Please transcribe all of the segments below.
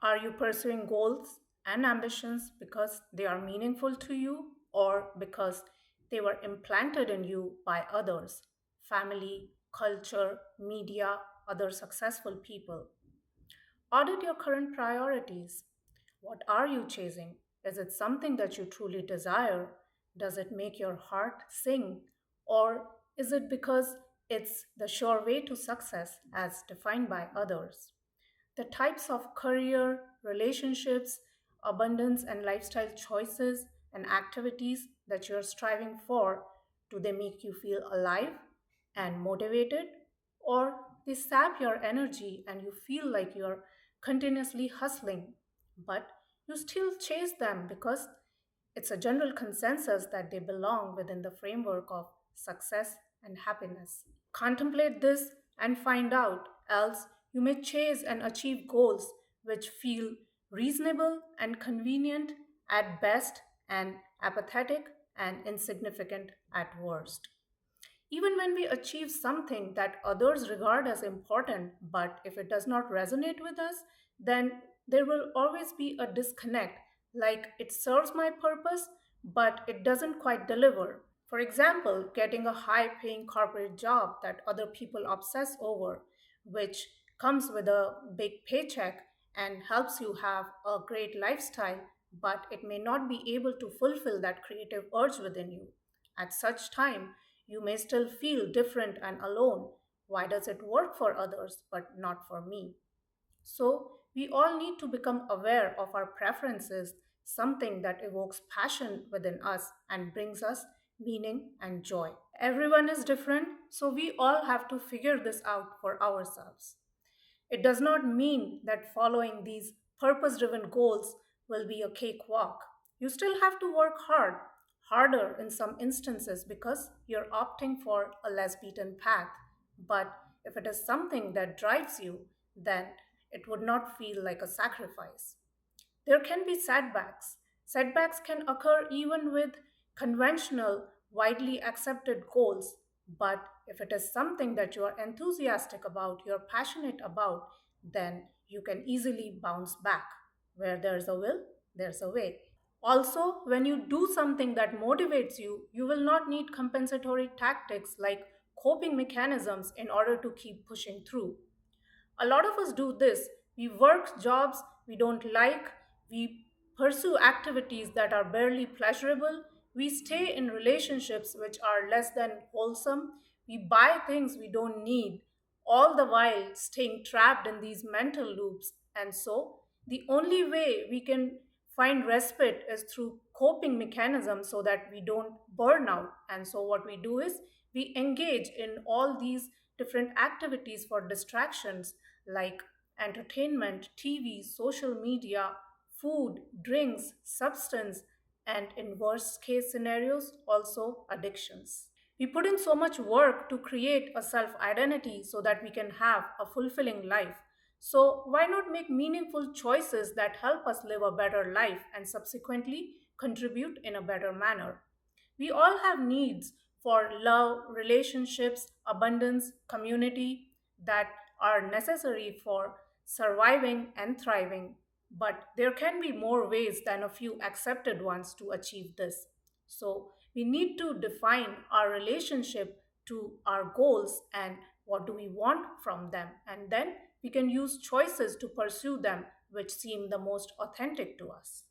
Are you pursuing goals and ambitions because they are meaningful to you or because they were implanted in you by others, family, culture, media, other successful people? Audit your current priorities. What are you chasing? Is it something that you truly desire? Does it make your heart sing? Or is it because it's the sure way to success as defined by others? The types of career, relationships, abundance, and lifestyle choices and activities that you're striving for, do they make you feel alive and motivated? Or they sap your energy and you feel like you're continuously hustling, but you still chase them because it's a general consensus that they belong within the framework of success and happiness. Contemplate this and find out, else, you may chase and achieve goals which feel reasonable and convenient at best and apathetic and insignificant at worst. Even when we achieve something that others regard as important, but if it does not resonate with us, then there will always be a disconnect, like it serves my purpose, but it doesn't quite deliver. For example, getting a high paying corporate job that other people obsess over, which comes with a big paycheck and helps you have a great lifestyle, but it may not be able to fulfill that creative urge within you. At such time, you may still feel different and alone. Why does it work for others but not for me? So, we all need to become aware of our preferences, something that evokes passion within us and brings us meaning and joy. Everyone is different, so we all have to figure this out for ourselves. It does not mean that following these purpose driven goals will be a cakewalk. You still have to work hard, harder in some instances because you're opting for a less beaten path. But if it is something that drives you, then it would not feel like a sacrifice. There can be setbacks. Setbacks can occur even with conventional, widely accepted goals. But if it is something that you are enthusiastic about, you're passionate about, then you can easily bounce back. Where there's a will, there's a way. Also, when you do something that motivates you, you will not need compensatory tactics like coping mechanisms in order to keep pushing through. A lot of us do this. We work jobs we don't like, we pursue activities that are barely pleasurable, we stay in relationships which are less than wholesome, we buy things we don't need, all the while staying trapped in these mental loops. And so, the only way we can find respite is through coping mechanisms so that we don't burn out. And so, what we do is we engage in all these different activities for distractions like entertainment, TV, social media, food, drinks, substance, and in worst case scenarios, also addictions. We put in so much work to create a self identity so that we can have a fulfilling life. So, why not make meaningful choices that help us live a better life and subsequently contribute in a better manner? We all have needs for love, relationships, abundance, community that are necessary for surviving and thriving. But there can be more ways than a few accepted ones to achieve this. So we need to define our relationship to our goals and what do we want from them. And then we can use choices to pursue them which seem the most authentic to us.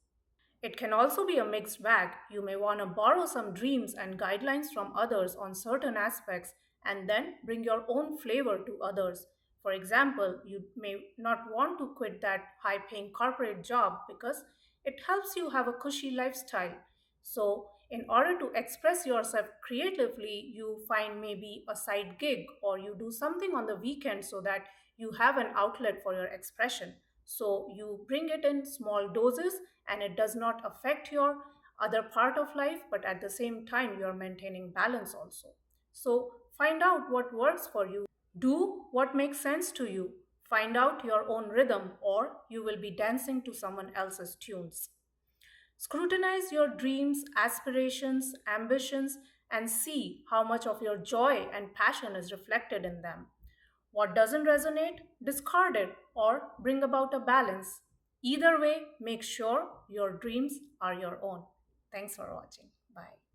It can also be a mixed bag. You may want to borrow some dreams and guidelines from others on certain aspects and then bring your own flavor to others. For example, you may not want to quit that high paying corporate job because it helps you have a cushy lifestyle. So, in order to express yourself creatively, you find maybe a side gig or you do something on the weekend so that you have an outlet for your expression. So, you bring it in small doses and it does not affect your other part of life, but at the same time, you're maintaining balance also. So, find out what works for you. Do what makes sense to you. Find out your own rhythm, or you will be dancing to someone else's tunes. Scrutinize your dreams, aspirations, ambitions, and see how much of your joy and passion is reflected in them. What doesn't resonate, discard it or bring about a balance. Either way, make sure your dreams are your own. Thanks for watching. Bye.